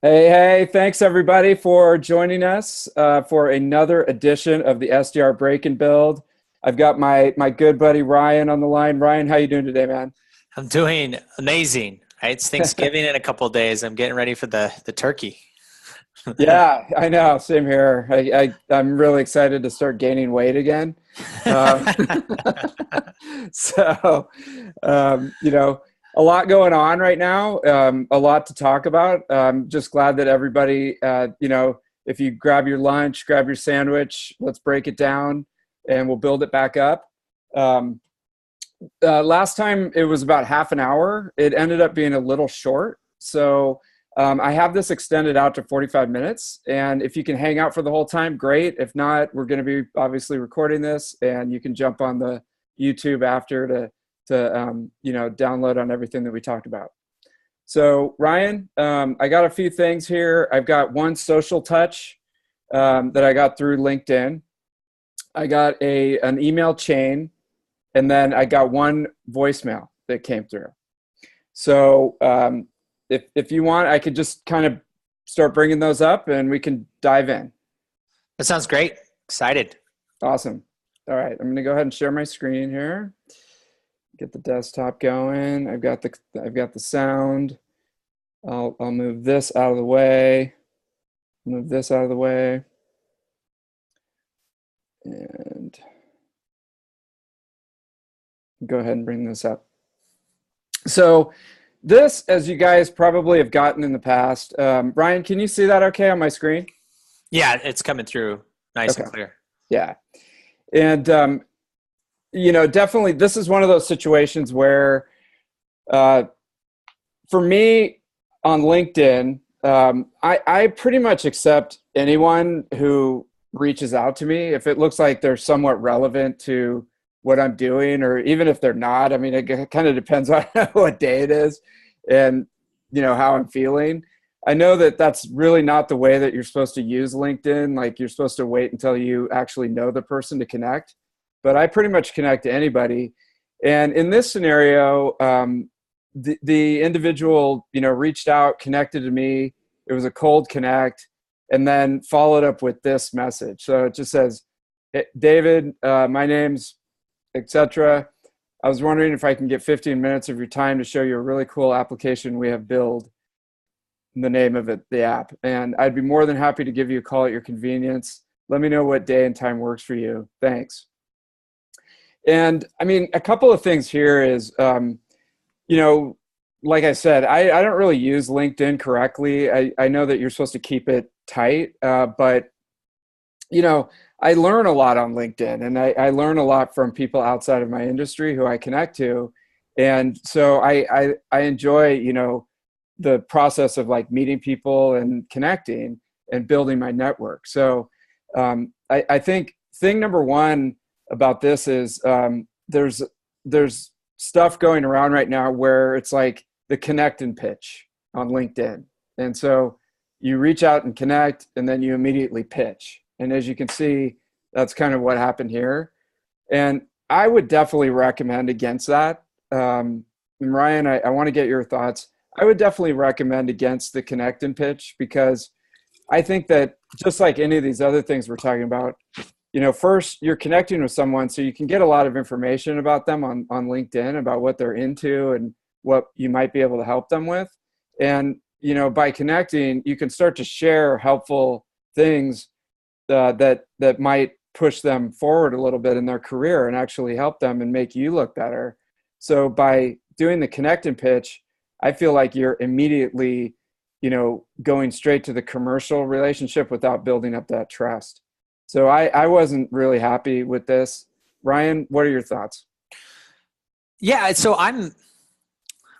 Hey, thanks everybody for joining us for another edition of the SDR Break and Build. I've got my good buddy Ryan on the line. Ryan, how you doing today, man? I'm doing amazing. Right? It's Thanksgiving in a couple of days. I'm getting ready for the turkey. Yeah, I know. Same here. I'm really excited to start gaining weight again. Um, so, you know, a lot going on right now. A lot to talk about. Just glad that everybody, if you grab your lunch, grab your sandwich, let's break it down, and we'll build it back up. Um, Last time it was about half an hour. It ended up being a little short. So I have this extended out to 45 minutes. And if you can hang out for the whole time, great. If not, we're going to be obviously recording this and you can jump on the YouTube after to download on everything that we talked about. So Ryan, I got a few things here. I've got one social touch that I got through LinkedIn. I got an email chain, and then I got one voicemail that came through. So if you want, I could just kind of start bringing those up and we can dive in. That sounds great. Excited. Awesome. All right, I'm going to go ahead and share my screen here. Get the desktop going. I've got the sound. I'll move this out of the way. Move this out of the way. And go ahead and bring this up. So this, as you guys probably have gotten in the past, Brian, can you see that okay on my screen? Yeah, it's coming through nice and clear. Yeah. And, definitely this is one of those situations where for me on LinkedIn, I pretty much accept anyone who reaches out to me if it looks like they're somewhat relevant to what I'm doing, or even if they're not. I mean, it kind of depends on what day it is and, how I'm feeling. I know that that's really not the way that you're supposed to use LinkedIn. Like, you're supposed to wait until you actually know the person to connect. But I pretty much connect to anybody. And in this scenario, the individual, reached out, connected to me. It was a cold connect, and then followed up with this message. So it just says, "Hey, David, my name's etc. I was wondering if I can get 15 minutes of your time to show you a really cool application we have built, the name of it, the app. And I'd be more than happy to give you a call at your convenience. Let me know what day and time works for you. Thanks." And I mean, a couple of things here is, like I said, I don't really use LinkedIn correctly. I know that you're supposed to keep it tight, but I learn a lot on LinkedIn, and I learn a lot from people outside of my industry who I connect to. And so I enjoy, the process of like meeting people and connecting and building my network. So I think thing number one about this is there's stuff going around right now where it's like the connect and pitch on LinkedIn. And so you reach out and connect, and then you immediately pitch. And as you can see, that's kind of what happened here. And I would definitely recommend against that. And Ryan, I want to get your thoughts. I would definitely recommend against the connect and pitch, because I think that just like any of these other things we're talking about, first you're connecting with someone so you can get a lot of information about them on LinkedIn, about what they're into and what you might be able to help them with. And, by connecting, you can start to share helpful things that might push them forward a little bit in their career and actually help them and make you look better. So by doing the connect and pitch, I feel like you're immediately, going straight to the commercial relationship without building up that trust. So I wasn't really happy with this. Ryan, what are your thoughts? Yeah, so I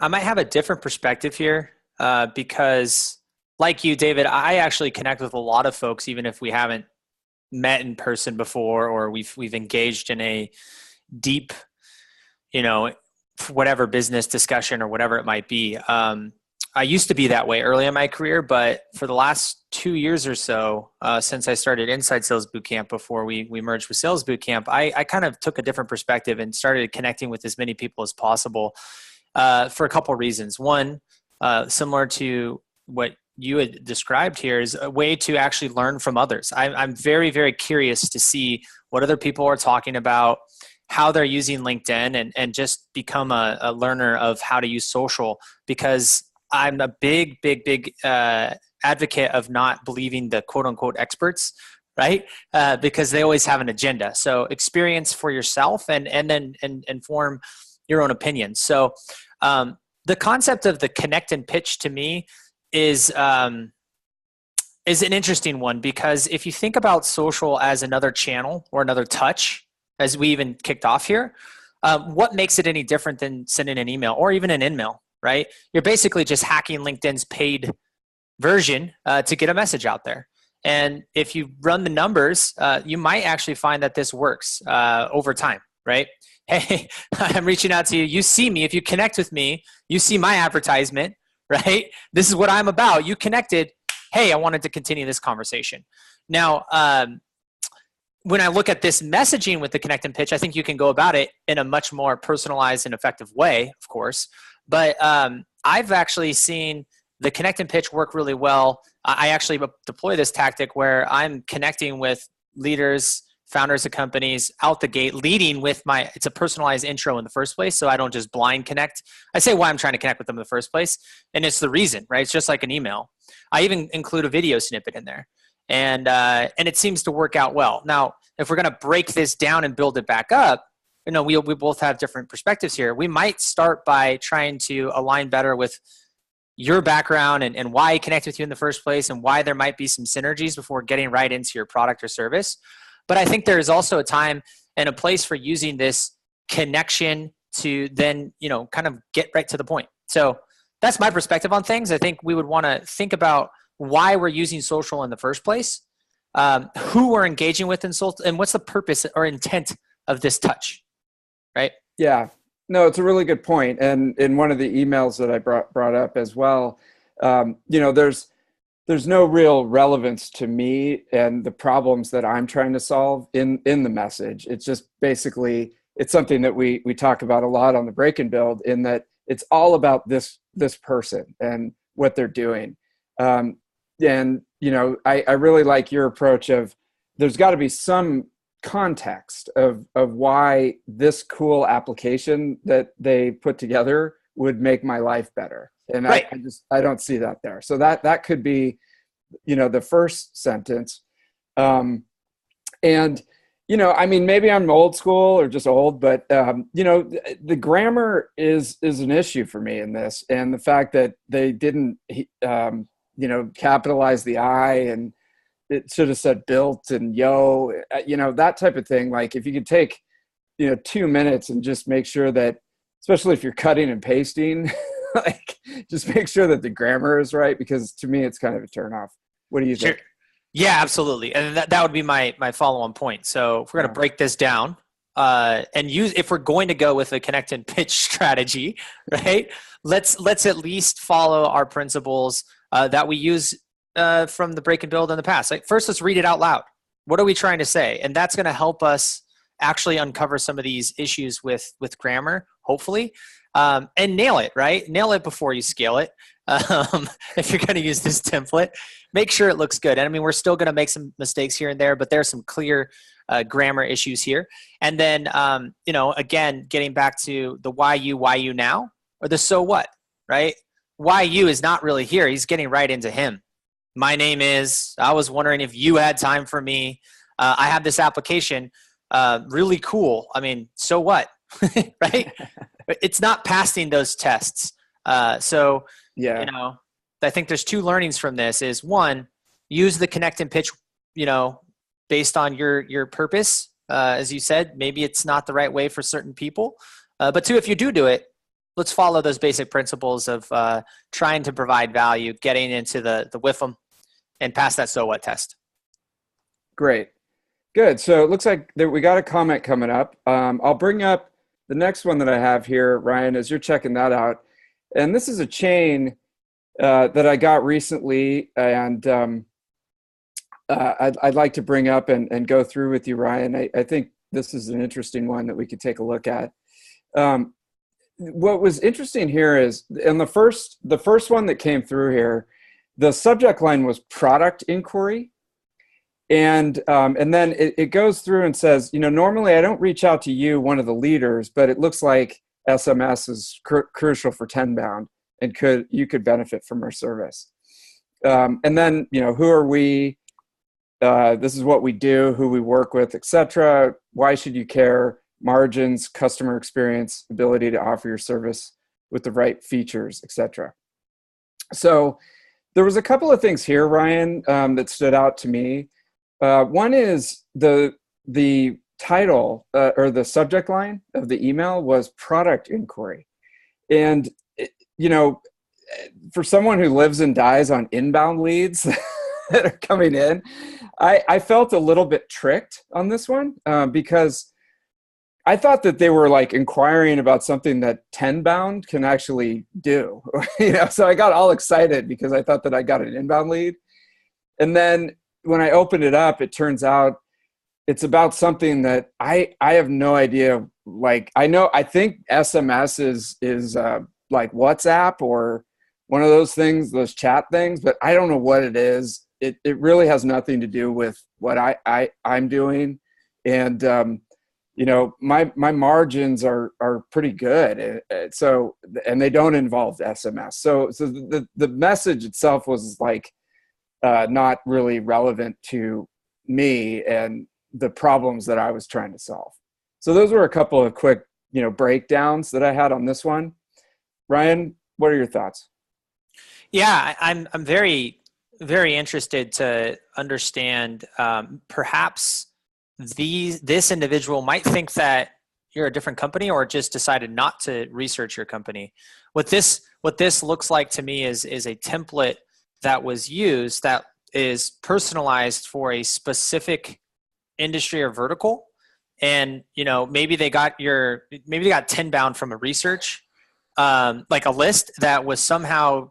might have a different perspective here because, like you, David, I actually connect with a lot of folks, even if we haven't met in person before, or we've engaged in a deep, whatever business discussion or whatever it might be. I used to be that way early in my career, but for the last 2 years or so, since I started Inside Sales Bootcamp before we merged with Sales Bootcamp, I kind of took a different perspective and started connecting with as many people as possible for a couple of reasons. One, similar to what you had described here is a way to actually learn from others. I'm very, very curious to see what other people are talking about, how they're using LinkedIn, and just become a learner of how to use social, because I'm a big advocate of not believing the quote unquote experts, right? Because they always have an agenda. So experience for yourself and then form your own opinions. So the concept of the connect and pitch to me is an interesting one, because if you think about social as another channel or another touch, as we even kicked off here, what makes it any different than sending an email or even an in-mail, right? You're basically just hacking LinkedIn's paid version to get a message out there. And if you run the numbers, you might actually find that this works over time, right? Hey, I'm reaching out to you. You see me. If you connect with me, you see my advertisement, right? This is what I'm about. You connected. Hey, I wanted to continue this conversation. Now, when I look at this messaging with the connect and pitch, I think you can go about it in a much more personalized and effective way, of course. But I've actually seen the connect and pitch work really well. I actually deploy this tactic where I'm connecting with leaders, founders of companies out the gate, leading with it's a personalized intro in the first place. So I don't just blind connect. I say why I'm trying to connect with them in the first place. And it's the reason, right? It's just like an email. I even include a video snippet in there. And it seems to work out well. Now, if we're going to break this down and build it back up, we both have different perspectives here. We might start by trying to align better with your background and why I connect with you in the first place, and why there might be some synergies before getting right into your product or service. But I think there is also a time and a place for using this connection to then, kind of get right to the point. So that's my perspective on things. I think we would want to think about why we're using social in the first place, who we're engaging with in social, and what's the purpose or intent of this touch, right? Yeah, no, it's a really good point. And in one of the emails that I brought up as well, there's no real relevance to me and the problems that I'm trying to solve in the message. It's just basically, it's something that we talk about a lot on the Break and Build, in that it's all about this person and what they're doing. I really like your approach of, there's got to be some context of why this cool application that they put together would make my life better. And right. I don't see that there. So that could be, the first sentence. Maybe I'm old school or just old, but the grammar is an issue for me in this. And the fact that they didn't, capitalize the I, and it should have said built and that type of thing. Like, if you could take, 2 minutes and just make sure that, especially if you're cutting and pasting, like, just make sure that the grammar is right, because to me, it's kind of a turnoff. What do you think? Sure. Yeah, absolutely. And that would be my follow-on point. So if we're going to break this down if we're going to go with a connect and pitch strategy, right, let's at least follow our principles that we use from the Break and Build in the past. Like, first, let's read it out loud. What are we trying to say? And that's going to help us actually uncover some of these issues with grammar, hopefully, and nail it, right? Nail it before you scale it. If you're going to use this template, make sure it looks good. And we're still going to make some mistakes here and there, but there's some clear grammar issues here. And then, again, getting back to the why you now, or the so what, right? Why you is not really here. He's getting right into him. My name is, I was wondering if you had time for me. I have this application, really cool. So what, right? It's not passing those tests. Yeah. I think there's two learnings from this is, one, use the connect and pitch, based on your purpose. As you said, maybe it's not the right way for certain people. But two, if you do it, let's follow those basic principles of trying to provide value, getting into the WIFM, and pass that so what test. Great. Good. So it looks like we got a comment coming up. I'll bring up the next one that I have here, Ryan, as you're checking that out. And this is a chain that I got recently, and I'd like to bring up and go through with you, Ryan. I think this is an interesting one that we could take a look at. What was interesting here is, in the first one that came through here, the subject line was product inquiry. And then it goes through and says, normally I don't reach out to you, one of the leaders, but it looks like SMS is crucial for Tenbound, and you could benefit from our service. And then, who are we? This is what we do, who we work with, etc. Why should you care? Margins, customer experience, ability to offer your service with the right features, etc. So there was a couple of things here, Ryan, that stood out to me. One is the title or the subject line of the email was product inquiry. And, for someone who lives and dies on inbound leads that are coming in, I felt a little bit tricked on this one because I thought that they were like inquiring about something that Tenbound can actually do. So I got all excited because I thought that I got an inbound lead. And then when I opened it up, it turns out it's about something that I have no idea. Like, I think SMS is like WhatsApp or one of those things, those chat things, but I don't know what it is. It really has nothing to do with what I'm doing. And, my margins are pretty good. So, and they don't involve SMS. So the message itself was like, not really relevant to me and the problems that I was trying to solve. So those were a couple of quick, breakdowns that I had on this one. Ryan, what are your thoughts? Yeah, I'm very, very interested to understand. Perhaps this individual might think that you're a different company, or just decided not to research your company. What this looks like to me is a template that was used that is personalized for a specific industry or vertical. And, maybe they got Tenbound from a research, like a list that was somehow,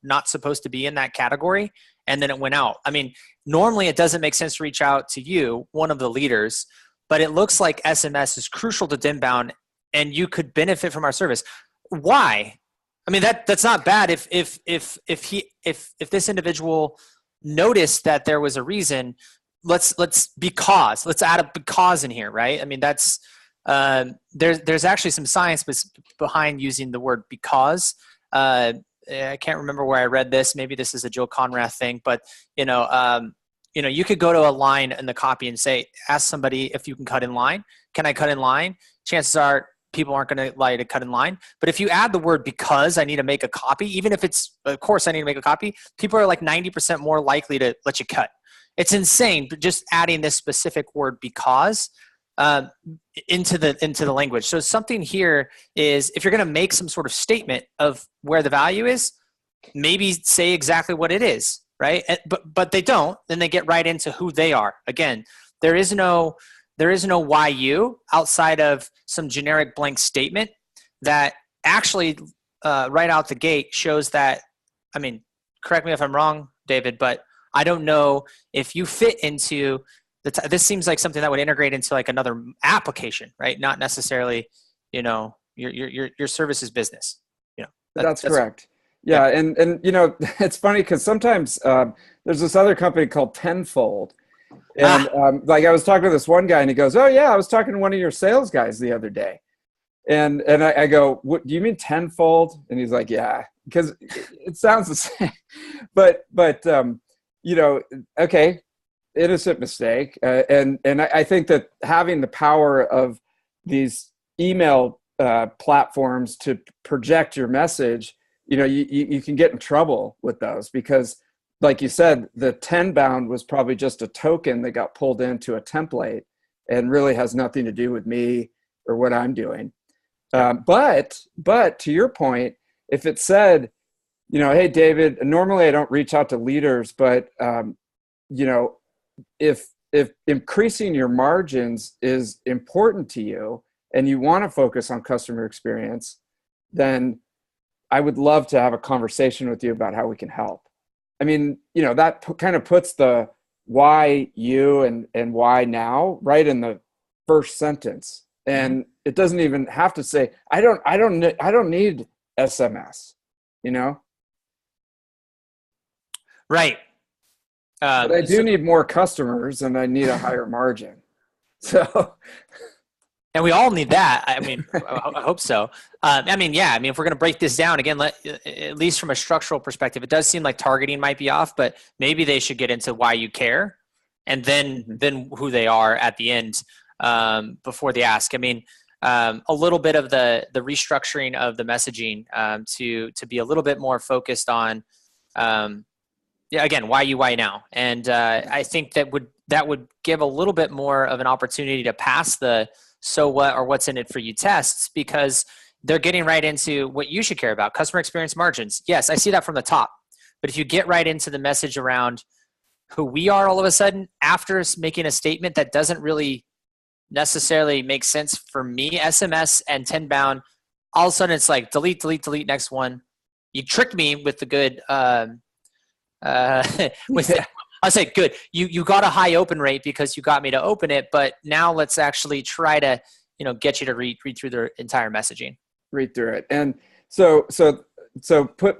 not supposed to be in that category. And then it went out. I mean, normally it doesn't make sense to reach out to you, one of the leaders, but it looks like SMS is crucial to Tenbound and you could benefit from our service. Why? I mean, that's not bad. If this individual noticed that there was a reason, let's add a because in here, right? I mean, that's there's actually some science behind using the word because. I can't remember where I read this. Maybe this is a Joe Conrath thing, but you could go to a line in the copy and say, ask somebody if you can cut in line. Can I cut in line? Chances are people aren't going to allow you to cut in line. But if you add the word because I need to make a copy, even if it's, of course I need to make a copy, people are like 90% more likely to let you cut. It's insane, but just adding this specific word because into the language. So something here is, if you're going to make some sort of statement of where the value is, maybe say exactly what it is, right? But they don't. Then they get right into who they are. Again, there is no why you outside of some generic blank statement that actually right out the gate shows that. I mean, correct me if I'm wrong, David, but I don't know if you fit into this seems like something that would integrate into like another application, right? Not necessarily, your services business. That's correct. Yeah. And it's funny because sometimes there's this other company called Tenfold. And like I was talking to this one guy and he goes, oh yeah, I was talking to one of your sales guys the other day. And I go, what do you mean Tenfold? And he's like, yeah, because it sounds the same, but okay, innocent mistake. And I think that having the power of these email platforms to project your message, you can get in trouble with those because, like you said, the Tenbound was probably just a token that got pulled into a template and really has nothing to do with me or what I'm doing. But to your point, if it said, hey, David, normally I don't reach out to leaders, but if increasing your margins is important to you and you want to focus on customer experience, then I would love to have a conversation with you about how we can help. I mean, that kind of puts the why you and why now right in the first sentence. And it doesn't even have to say, I don't need SMS, Right. But I do need more customers and I need a higher margin. So, and we all need that. I mean, I hope so. I mean, yeah. I mean, if we're going to break this down again, at least from a structural perspective, it does seem like targeting might be off, but maybe they should get into why you care, and then who they are at the end before the ask. I mean, a little bit of the restructuring of the messaging to be a little bit more focused on, yeah, again, why now, and I think that would give a little bit more of an opportunity to pass the so what or what's in it for you tests, because they're getting right into what you should care about: customer experience margins. Yes, I see that from the top, but if you get right into the message around who we are all of a sudden after making a statement that doesn't really necessarily make sense for me, SMS and Tenbound, all of a sudden it's like delete, next one. You tricked me with the good with I'll say good. You got a high open rate because you got me to open it, but now let's actually try to, get you to read through the entire messaging. Read through it. And so put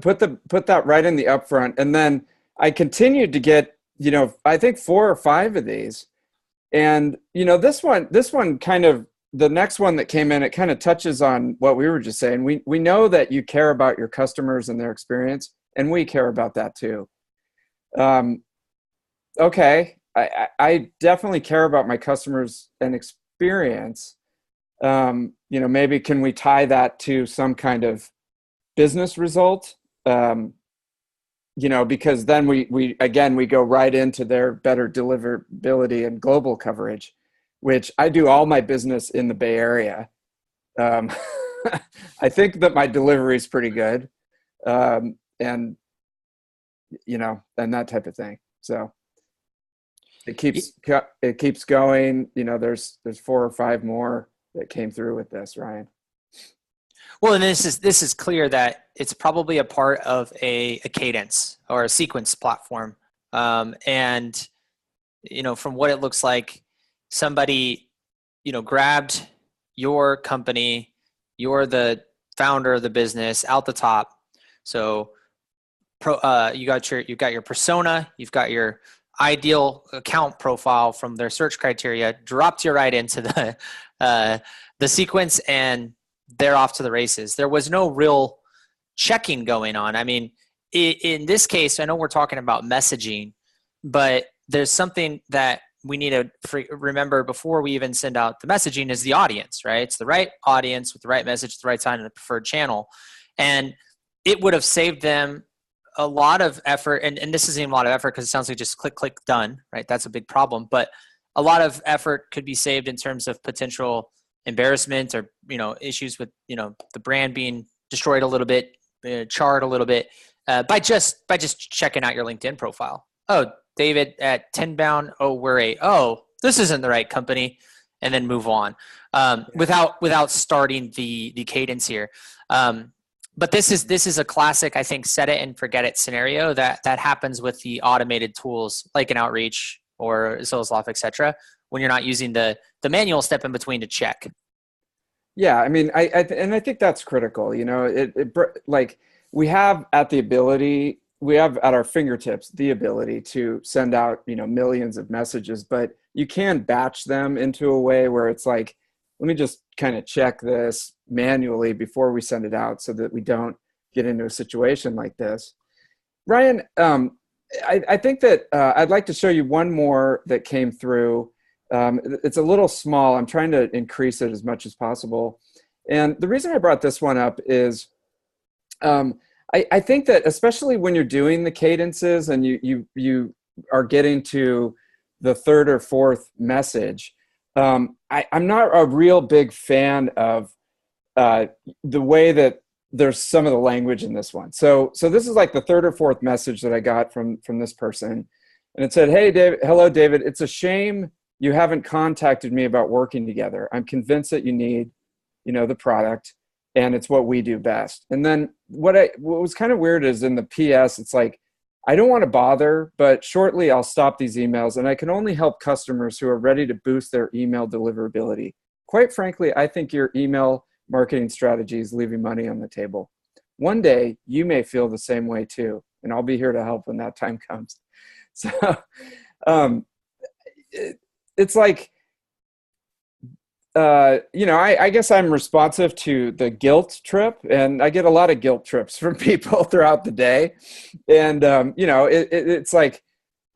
that right in the upfront. And then I continued to get, I think 4 or 5 of these. And, this one kind of, the next one that came in, it kind of touches on what we were just saying. We know that you care about your customers and their experience, and we care about that too. Okay, I definitely care about my customers and experience. Maybe can we tie that to some kind of business result? Because then we go right into their better deliverability and global coverage, which I do all my business in the Bay Area. I think that my delivery is pretty good, and that type of thing. So it keeps going. There's 4 or 5 more that came through with this, Ryan. Well, and this is clear that it's probably a part of a cadence or a sequence platform. And, from what it looks like, somebody, grabbed your company, you're the founder of the business out the top. So you got your persona, you've got your ideal account profile from their search criteria, dropped you right into the sequence, and they're off to the races. There was no real checking going on. I mean, in this case, I know we're talking about messaging, but there's something that we need to remember before we even send out the messaging is the audience, right? It's the right audience with the right message at the right time in the preferred channel. And it would have saved them a lot of effort. And this isn't even a lot of effort because it sounds like just click, done, right? That's a big problem. But a lot of effort could be saved in terms of potential embarrassment or, issues with, the brand being destroyed a little bit, charred a little bit, by just checking out your LinkedIn profile. Oh, David at Tenbound. Oh, this isn't the right company, and then move on, without starting the cadence here. But this is a classic, I think, set it and forget it scenario that happens with the automated tools like an Outreach or Salesloft, et cetera, when you're not using the manual step in between to check. Yeah, I mean, I think that's critical. Like we have at our fingertips the ability to send out millions of messages, but you can batch them into a way where it's like, let me just kind of check this manually before we send it out so that we don't get into a situation like this. Ryan, I think that I'd like to show you one more that came through. It's a little small. I'm trying to increase it as much as possible. And the reason I brought this one up is I think that especially when you're doing the cadences and you are getting to the 3rd or 4th message, I'm not a real big fan of the way that there's some of the language in this one. So this is like the 3rd or 4th message that I got from this person. And it said, "Hey, David, hello, David. It's a shame you haven't contacted me about working together. I'm convinced that you need, the product, and it's what we do best." And then what was kind of weird is in the PS, it's like, I don't want to bother, but shortly I'll stop these emails, and I can only help customers who are ready to boost their email deliverability. Quite frankly, I think your email marketing strategy is leaving money on the table. One day, you may feel the same way too. and I'll be here to help when that time comes. So um, it's like, I guess I'm responsive to the guilt trip, and I get a lot of guilt trips from people throughout the day. And, it's like,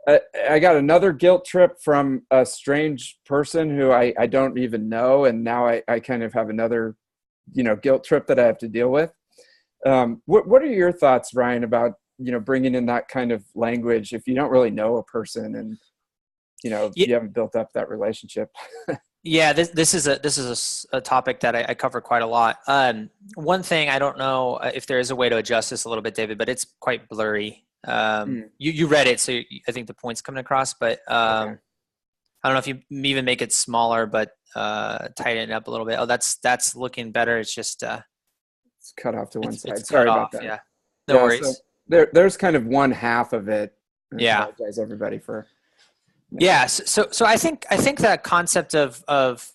I got another guilt trip from a strange person who I don't even know. And now I kind of have another, guilt trip that I have to deal with. What are your thoughts, Ryan, about, bringing in that kind of language if you don't really know a person and, you haven't built up that relationship? Yeah, this is a topic that I cover quite a lot. One thing, I don't know if there is a way to adjust this a little bit, David, but it's quite blurry. You read it, so I think the point's coming across. But okay. I don't know if you even make it smaller, but tighten it up a little bit. Oh, that's looking better. It's just it's cut off to one side. It's Sorry off, about that. Yeah, no worries. So there's kind of one half of it. I apologize, everybody, for. Yeah. So I think that concept of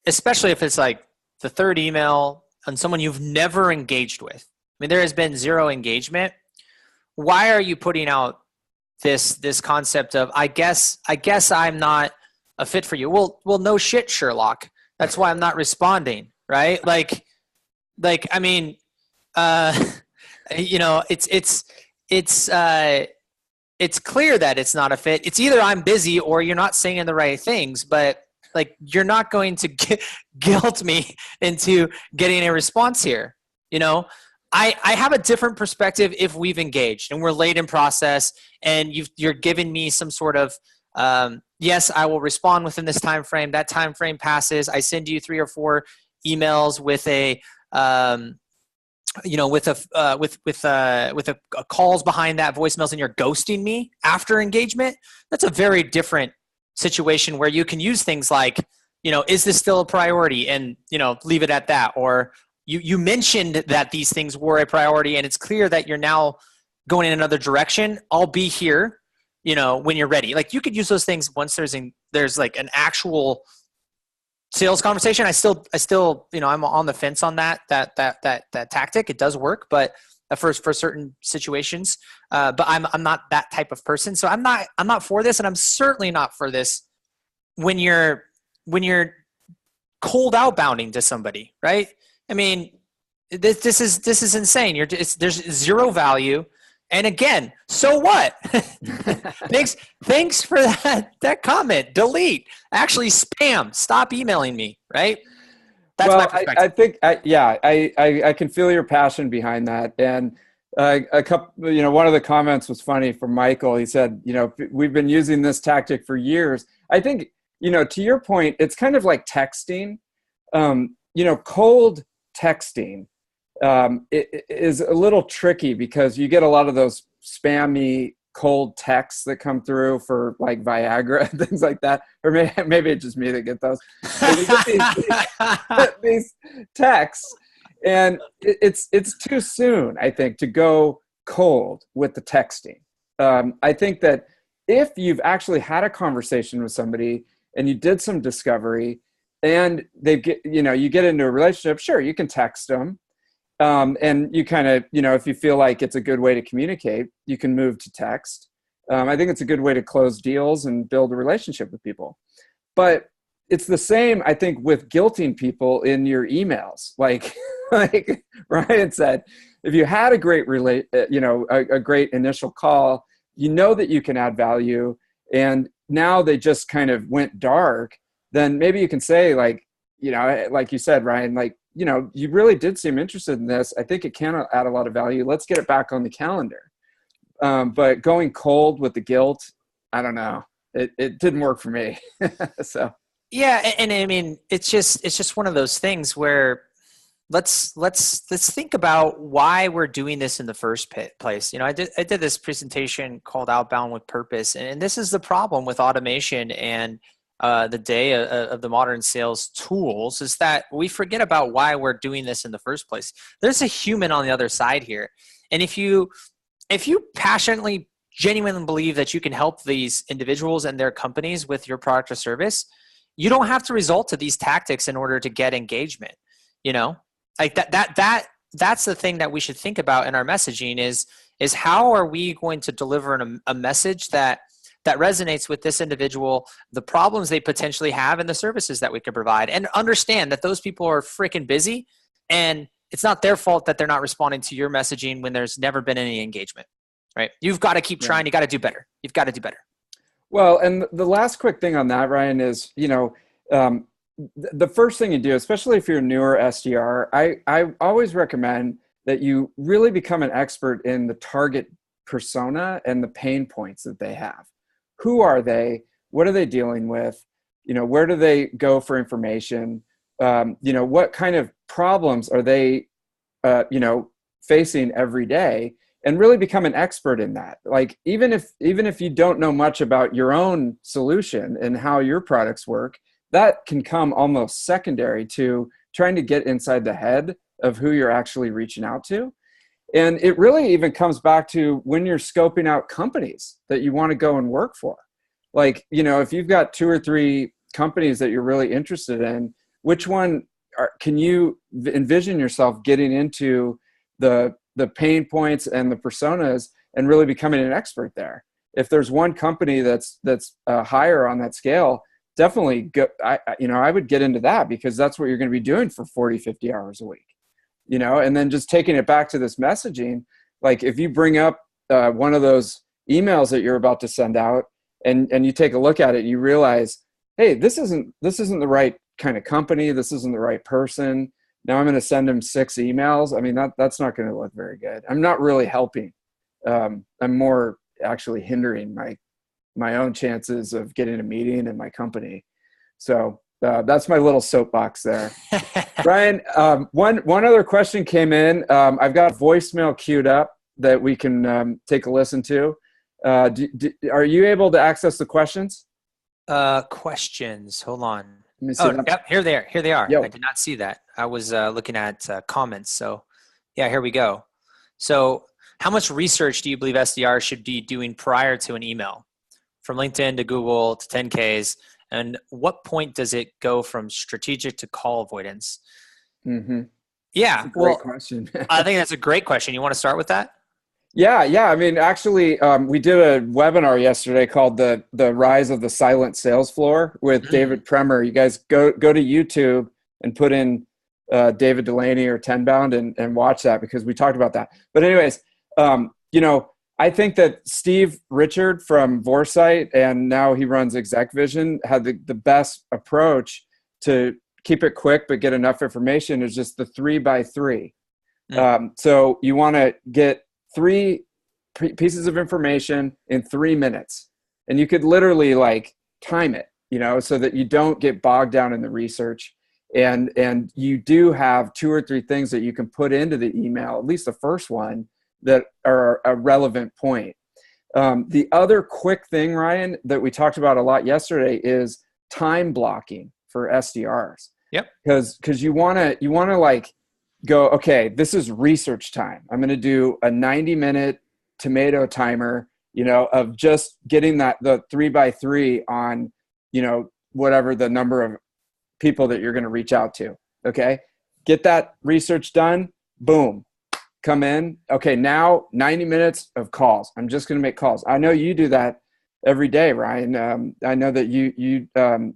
especially if it's like the third email on someone you've never engaged with. I mean, there has been zero engagement. Why are you putting out this concept of I guess I'm not a fit for you? Well, no shit, Sherlock. That's why I'm not responding, right? Like I mean, it's clear that it's not a fit. It's either I'm busy or you're not saying the right things, but like you're not going to guilt me into getting a response here. I have a different perspective if we've engaged and we're late in process and you're giving me some sort of, yes, I will respond within this time frame. That time frame passes. I send you 3 or 4 emails with a, with calls behind that, voicemails, and you're ghosting me after engagement. That's a very different situation where you can use things like, is this still a priority? And, leave it at that. Or you mentioned that these things were a priority and it's clear that you're now going in another direction. I'll be here, when you're ready. Like you could use those things once there's like an actual sales conversation. I still, I'm on the fence on that tactic. It does work, but for certain situations, but I'm not that type of person. So I'm not for this. And I'm certainly not for this when you're cold outbounding to somebody, right? I mean, this is insane. There's zero value. And again, so what? Thanks for that comment. Delete. Actually, spam. Stop emailing me. Right. That's my perspective. I think, I can feel your passion behind that. And a couple, one of the comments was funny from Michael. He said, we've been using this tactic for years. I think, to your point, it's kind of like texting. Cold texting it is a little tricky because you get a lot of those spammy cold texts that come through for like Viagra and things like that. Or maybe it's just me that get those. But you get these texts, and it's too soon, I think, to go cold with the texting. I think that if you've actually had a conversation with somebody and you did some discovery and you get into a relationship, sure, you can text them. And you kind of, if you feel like it's a good way to communicate, you can move to text. I think it's a good way to close deals and build a relationship with people. But it's the same, I think, with guilting people in your emails. Like Ryan said, if you had a great a great initial call, that you can add value, and now they just kind of went dark, then maybe you can say, like you said, Ryan, like, you really did seem interested in this. I think it can add a lot of value. Let's get it back on the calendar. But going cold with the guilt, I don't know. It didn't work for me. So. Yeah. And I mean, it's just one of those things where let's think about why we're doing this in the first place. I did this presentation called Outbound with Purpose. And this is the problem with automation and the day of the modern sales tools, is that we forget about why we're doing this in the first place. There's a human on the other side here. And if you passionately, genuinely believe that you can help these individuals and their companies with your product or service, you don't have to resort to these tactics in order to get engagement. Like that's the thing that we should think about in our messaging is is how are we going to deliver a message that resonates with this individual, the problems they potentially have, and the services that we can provide, and understand that those people are freaking busy, and it's not their fault that they're not responding to your messaging when there's never been any engagement, right? You've got to keep trying. You got to do better. You've got to do better. Well, and the last quick thing on that, Ryan, is, the first thing you do, especially if you're a newer SDR, I always recommend that you really become an expert in the target persona and the pain points that they have. Who are they? What are they dealing with? Where do they go for information? What kind of problems are they, facing every day? And really become an expert in that. Like, even if you don't know much about your own solution and how your products work, that can come almost secondary to trying to get inside the head of who you're actually reaching out to. And it really even comes back to when you're scoping out companies that you want to go and work for. Like, if you've got 2 or 3 companies that you're really interested in, which one can you envision yourself getting into the pain points and the personas and really becoming an expert there? If there's one company that's higher on that scale, definitely go. I would get into that, because that's what you're going to be doing for 40, 50 hours a week. And then just taking it back to this messaging, like if you bring up one of those emails that you're about to send out, and you take a look at it, you realize, hey, this isn't the right kind of company. This isn't the right person. Now I'm going to send him 6 emails. I mean, that's not going to look very good. I'm not really helping. I'm more actually hindering my own chances of getting a meeting in my company. So that's my little soapbox there. Ryan, one other question came in. I've got voicemail queued up that we can take a listen to. Are you able to access the questions? Questions. Hold on. Let me see them. Yep. Here they are. Yo. I did not see that. I was looking at comments. So yeah, here we go. So how much research do you believe SDR should be doing prior to an email, from LinkedIn to Google to 10Ks? And what point does it go from strategic to call avoidance? Mm-hmm. Yeah. That's a great question. I think that's a great question. You want to start with that? Yeah. I mean, actually, we did a webinar yesterday called the Rise of the Silent Sales Floor with David Premer. You guys go to YouTube and put in David Dulany or Tenbound and watch that, because we talked about that. But anyways, I think that Steve Richard from Vorsight, and now he runs Exec Vision, had the best approach to keep it quick but get enough information, is just the 3x3. So you want to get 3 pieces of information in 3 minutes, and you could literally time it, so that you don't get bogged down in the research, and you do have 2 or 3 things that you can put into the email, at least the first one, that are a relevant point. The other quick thing, Ryan, that we talked about a lot yesterday is time blocking for SDRs. Yep. Because you want to go, okay, this is research time. I'm going to do a 90-minute tomato timer, of just getting the 3x3 on, whatever the number of people that you're going to reach out to. Okay. Get that research done. Boom. Come in. Okay. Now 90 minutes of calls. I'm just going to make calls. I know you do that every day, Ryan. I know that you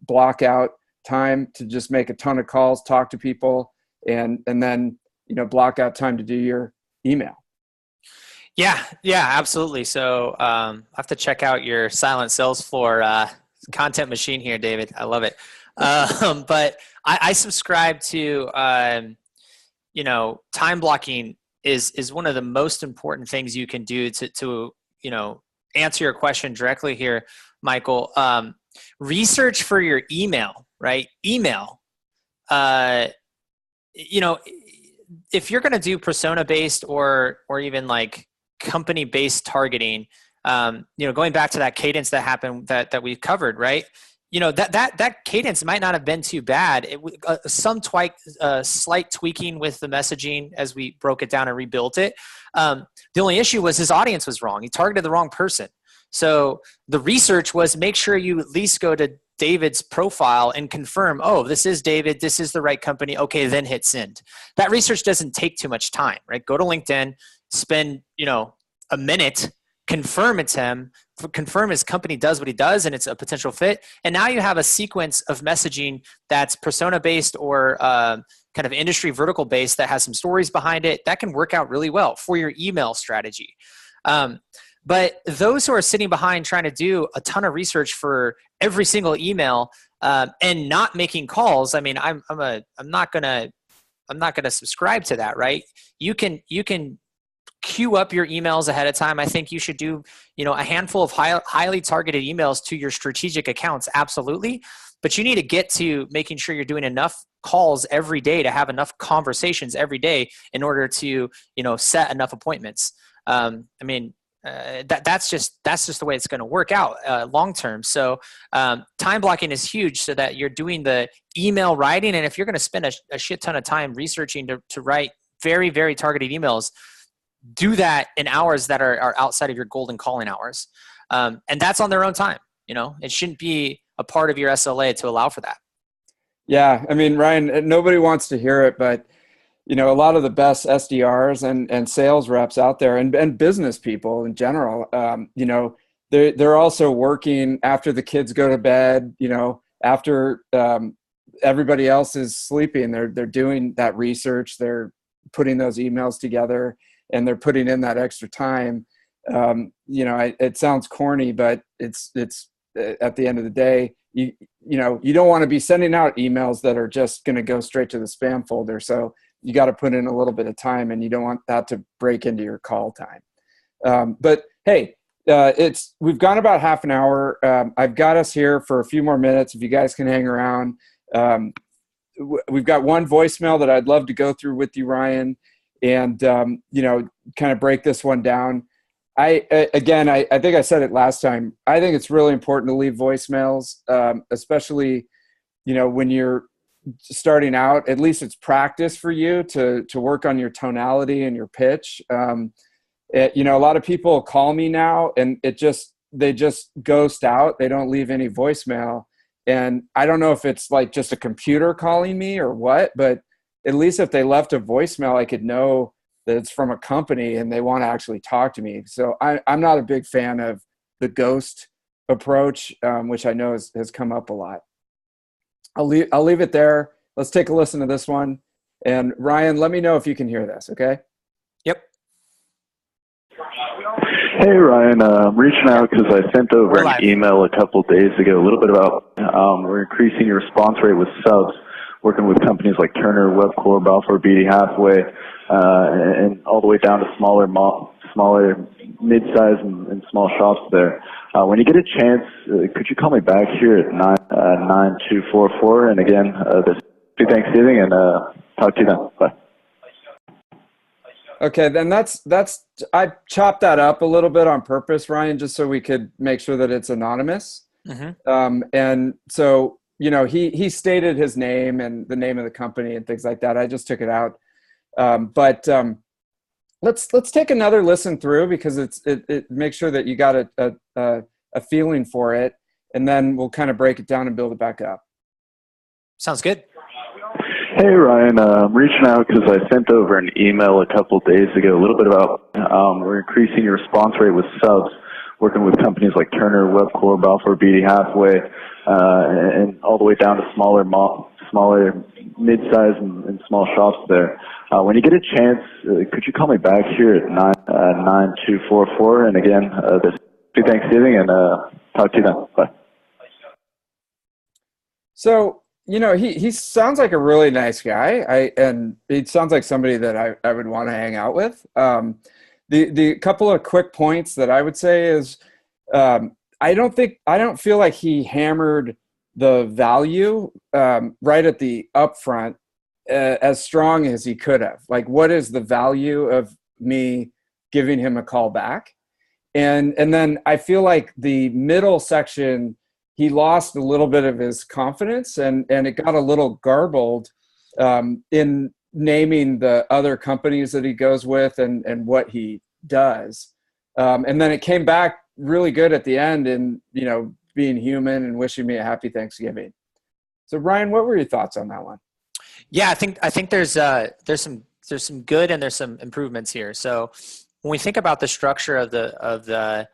block out time to just make a ton of calls, talk to people, and then block out time to do your email. Yeah, absolutely. So I have to check out your silent sales floor content machine here, David. I love it. But I subscribe to time blocking is one of the most important things you can do to answer your question directly here, Michael. Research for your email, right? Email. If you're going to do persona based or even company based targeting, going back to that cadence that happened that we've covered, right? That cadence might not have been too bad. Some slight tweaking with the messaging as we broke it down and rebuilt it. The only issue was his audience was wrong. He targeted the wrong person. So the research was make sure you at least go to David's profile and confirm, oh, this is David, this is the right company. Okay, then hit send. That research doesn't take too much time, right? Go to LinkedIn, spend, a minute, confirm it's him, confirm his company does what he does and it's a potential fit. And now you have a sequence of messaging that's persona based or kind of industry vertical based that has some stories behind it that can work out really well for your email strategy. But those who are sitting behind trying to do a ton of research for every single email and not making calls, I mean, I'm not gonna subscribe to that, right? You can queue up your emails ahead of time. I think you should do, a handful of highly targeted emails to your strategic accounts. Absolutely. But you need to get to making sure you're doing enough calls every day to have enough conversations every day in order to, set enough appointments. That's just the way it's going to work out long term. So time blocking is huge so that you're doing the email writing. And if you're going to spend a shit ton of time researching to write very, very targeted emails, do that in hours that are outside of your golden calling hours. And that's on their own time. It shouldn't be a part of your SLA to allow for that. Yeah. I mean, Ryan, nobody wants to hear it, but a lot of the best SDRs and sales reps out there and business people in general, they're also working after the kids go to bed, after everybody else is sleeping. They're doing that research. They're putting those emails together and they're putting in that extra time. It sounds corny, but it's at the end of the day, you don't want to be sending out emails that are just going to go straight to the spam folder. So you got to put in a little bit of time, and you don't want that to break into your call time. But hey, we've gone about half an hour. I've got us here for a few more minutes. If you guys can hang around, we've got one voicemail that I'd love to go through with you, Ryan, and kind of break this one down. I think I said it last time. I think it's really important to leave voicemails, especially when you're starting out. At least it's practice for you to work on your tonality and your pitch. A lot of people call me now and they just ghost out. They don't leave any voicemail. And I don't know if it's like just a computer calling me or what, but at least if they left a voicemail, I could know that it's from a company and they want to actually talk to me. So I'm not a big fan of the ghost approach, which I know has come up a lot. I'll leave it there. Let's take a listen to this one. And Ryan, let me know if you can hear this, okay? Yep. Hey, Ryan. I'm reaching out because I sent over an email a couple days ago, a little bit about we're increasing your response rate with subs, working with companies like Turner, Webcore, Balfour Beatty, Hathaway, and all the way down to smaller mid-size and small shops there. When you get a chance, could you call me back here at 9244? And again, happy Thanksgiving, and talk to you then. Bye. Okay, then I chopped that up a little bit on purpose, Ryan, just so we could make sure that it's anonymous. Mm-hmm. And so, he stated his name and the name of the company and things like that. I just took it out. But let's take another listen through, because it makes sure that you got a feeling for it, and then we'll kind of break it down and build it back up. Sounds good. Hey, Ryan. I'm reaching out because I sent over an email a couple days ago, a little bit about we're increasing your response rate with subs, working with companies like Turner, Webcore, Balfour Beatty, Hathaway, and all the way down to smaller mid-size and small shops there. When you get a chance, could you call me back here at 9244? And again, happy Thanksgiving, and talk to you then. Bye. So, he sounds like a really nice guy. And he sounds like somebody that I would want to hang out with. The couple of quick points that I would say is, I don't feel like he hammered the value right at the upfront as strong as he could have. Like, what is the value of me giving him a call back? And then I feel like the middle section, he lost a little bit of his confidence, and it got a little garbled in naming the other companies that he goes with and what he does. And then it came back really good at the end, and being human and wishing me a happy Thanksgiving. So Ryan, what were your thoughts on that one? Yeah, I think there's some good and there's some improvements here. So when we think about the structure of the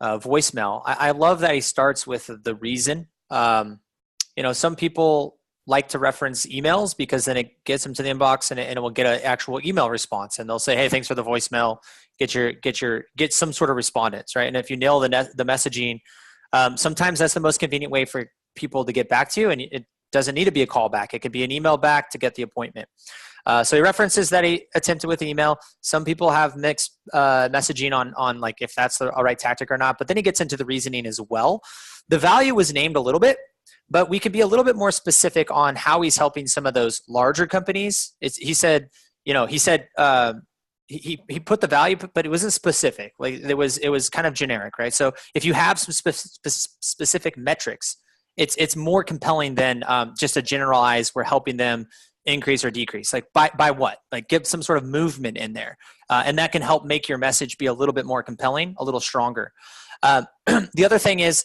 voicemail, I love that he starts with the reason. Some people like to reference emails because then it gets them to the inbox and it will get an actual email response, and they'll say, "Hey, thanks for the voicemail. Get some sort of respondents," right? And if you nail the messaging, sometimes that's the most convenient way for people to get back to you, and it doesn't need to be a call back. It could be an email back to get the appointment. So he references that he attempted with email. Some people have mixed messaging on like if that's the right tactic or not, but then he gets into the reasoning as well. The value was named a little bit, but we could be a little bit more specific on how he's helping some of those larger companies. He put the value, but it wasn't specific. Like it was kind of generic, right? So if you have some specific metrics, it's more compelling than just a generalized, we're helping them increase or decrease. Like by what? Like give some sort of movement in there. And that can help make your message be a little bit more compelling, a little stronger. The other thing is,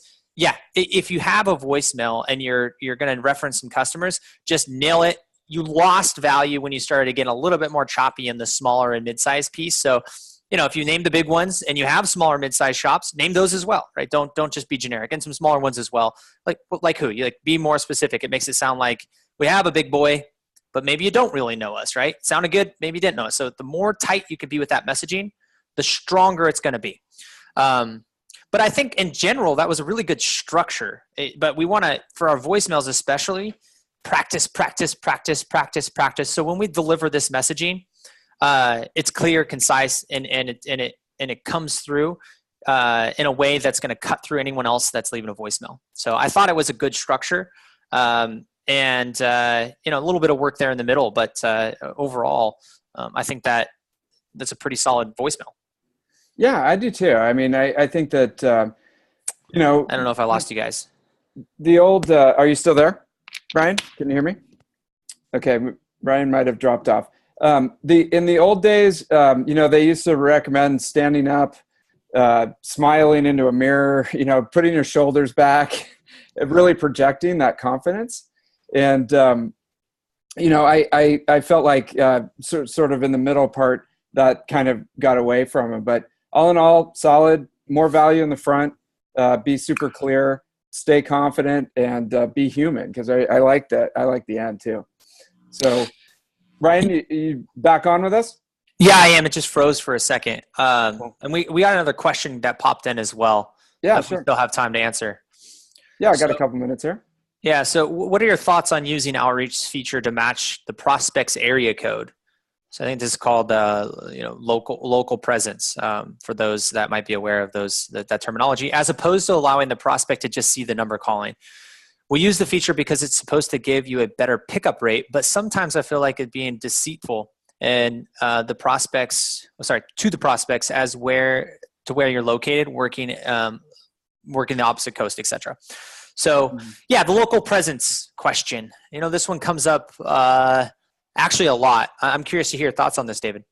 if you have a voicemail and you're going to reference some customers, just nail it. You lost value when you started getting a little bit more choppy in the smaller and mid-sized piece. So, if you name the big ones and you have smaller mid-sized shops, name those as well, right? Don't just be generic, and some smaller ones as well. Like who? You be more specific. It makes it sound like we have a big boy, but maybe you don't really know us, right? Sounded good, maybe you didn't know us. So the more tight you can be with that messaging, the stronger it's going to be. But I think in general, that was a really good structure. But we want to, for our voicemails especially, practice. So when we deliver this messaging, it's clear, concise, and it comes through in a way that's going to cut through anyone else that's leaving a voicemail. So I thought it was a good structure, and a little bit of work there in the middle. But overall, I think that's a pretty solid voicemail. Yeah, I do too. I mean, I think that I don't know if I lost you guys. The old, are you still there, Brian? Can you hear me? Okay, Brian might have dropped off. In the old days, they used to recommend standing up, smiling into a mirror, putting your shoulders back, really projecting that confidence. And I felt like sort of in the middle part that kind of got away from him. But all in all, solid, more value in the front, be super clear, stay confident, and be human, because I like that. I like the end too. So, Ryan, you back on with us? Yeah, I am. It just froze for a second. And we got another question that popped in as well. Yeah, sure. We still have time to answer. Yeah, I got a couple minutes here. Yeah. So what are your thoughts on using Outreach feature to match the prospect's area code? So I think this is called local presence, for those that might be aware of that terminology, as opposed to allowing the prospect to just see the number calling. We use the feature because it's supposed to give you a better pickup rate, but sometimes I feel like it being deceitful and to the prospects as to where you're located, working the opposite coast, etc. So the local presence question. This one comes up actually a lot. I'm curious to hear your thoughts on this, David.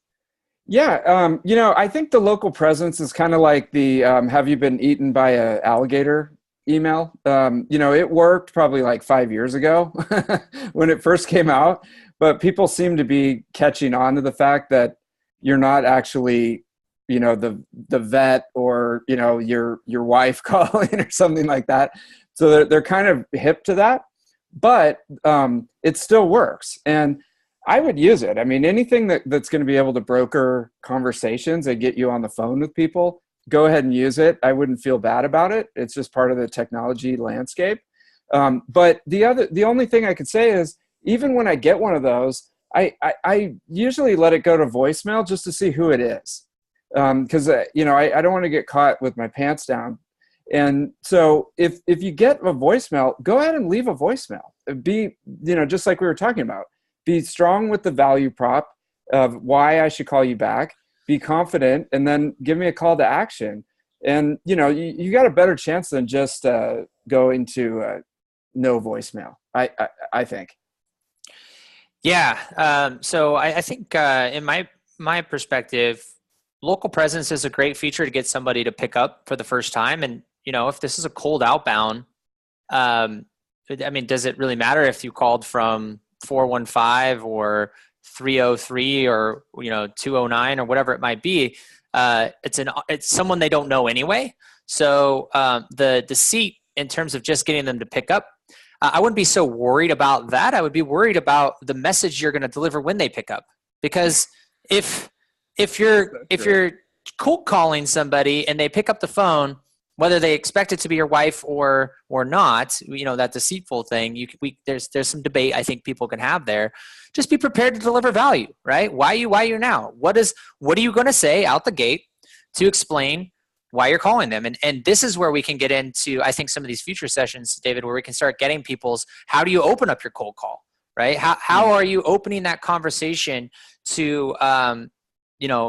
Yeah, I think the local presence is kind of like the have you been eaten by an alligator email. It worked probably like 5 years ago when it first came out, but people seem to be catching on to the fact that you're not actually, the vet or, your wife calling or something like that. So they're kind of hip to that, but it still works. And I would use it. I mean, anything that's going to be able to broker conversations and get you on the phone with people, go ahead and use it. I wouldn't feel bad about it. It's just part of the technology landscape. But the only thing I could say is, even when I get one of those, I usually let it go to voicemail just to see who it is. Because, I don't want to get caught with my pants down. And so if you get a voicemail, go ahead and leave a voicemail. Be, just like we were talking about. Be strong with the value prop of why I should call you back. Be confident, and then give me a call to action. And, you got a better chance than just going to no voicemail, I think. Yeah. So I think in my perspective, local presence is a great feature to get somebody to pick up for the first time. And, if this is a cold outbound, does it really matter if you called from 415 or 303 or 209 or whatever it might be, it's someone they don't know anyway. So the deceit in terms of just getting them to pick up, I wouldn't be so worried about that. I would be worried about the message you're going to deliver when they pick up, because if you're cold calling somebody and they pick up the phone, whether they expect it to be your wife or not, that deceitful thing, there's some debate I think people can have there. Just be prepared to deliver value, right? Why you now? What are you going to say out the gate to explain why you're calling them? And this is where we can get into, I think, some of these future sessions, David, where we can start getting people's, how do you open up your cold call, right? How are you opening that conversation to,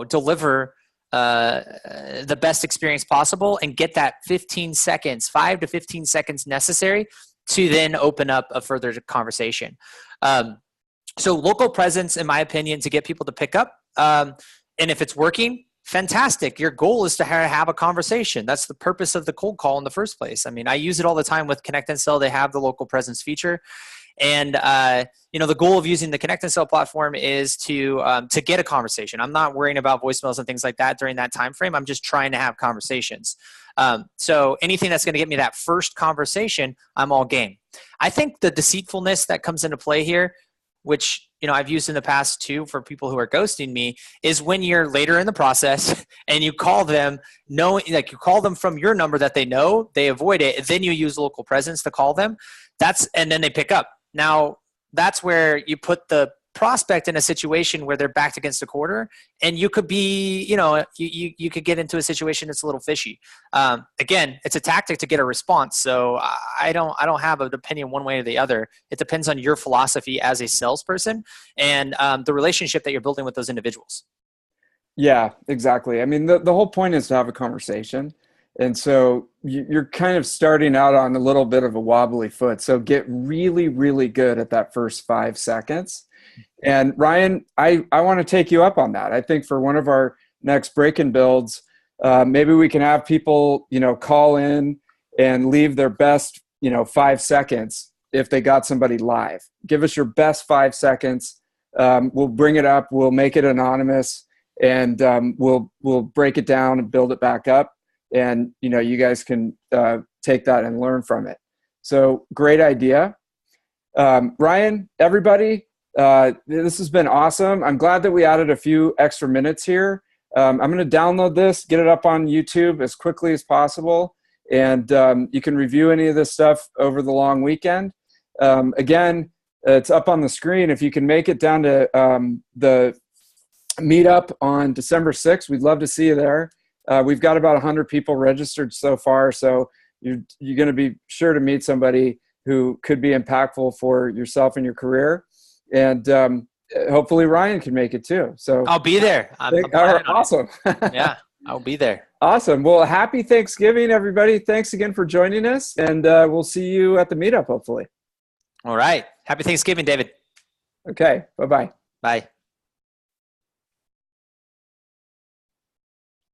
deliver the best experience possible and get that 5 to 15 seconds necessary to then open up a further conversation. So local presence, in my opinion, to get people to pick up. And if it's working, fantastic. Your goal is to have a conversation. That's the purpose of the cold call in the first place. I mean, I use it all the time with Connect and Sell. They have the local presence feature. And, the goal of using the Connect and Sell platform is to get a conversation. I'm not worrying about voicemails and things like that during that time frame. I'm just trying to have conversations. So anything that's going to get me that first conversation, I'm all game. I think the deceitfulness that comes into play here, which, I've used in the past too for people who are ghosting me, is when you're later in the process and you call them, you call them from your number that they know, they avoid it, and then you use local presence to call them. And then they pick up. Now, that's where you put the prospect in a situation where they're backed against a corner, and you could be, you could get into a situation that's a little fishy. Again, it's a tactic to get a response. So I don't have an opinion one way or the other. It depends on your philosophy as a salesperson and the relationship that you're building with those individuals. Yeah, exactly. I mean, the whole point is to have a conversation. And so you're kind of starting out on a little bit of a wobbly foot. So get really, really good at that first 5 seconds. And Ryan, I want to take you up on that. I think for one of our next break-in builds, maybe we can have people, call in and leave their best, 5 seconds if they got somebody live. Give us your best 5 seconds. We'll bring it up. We'll make it anonymous, and we'll break it down and build it back up. And, you guys can take that and learn from it. So great idea. Ryan, everybody, this has been awesome. I'm glad that we added a few extra minutes here. I'm going to download this, get it up on YouTube as quickly as possible. And you can review any of this stuff over the long weekend. Again, it's up on the screen. If you can make it down to the meetup on December 6th, we'd love to see you there. We've got about 100 people registered so far, so you're going to be sure to meet somebody who could be impactful for yourself and your career. And hopefully Ryan can make it too. So I'll be there. Awesome. Yeah, I'll be there. Awesome. Well, happy Thanksgiving, everybody. Thanks again for joining us, and we'll see you at the meetup, hopefully. All right. Happy Thanksgiving, David. Okay. Bye-bye. Bye.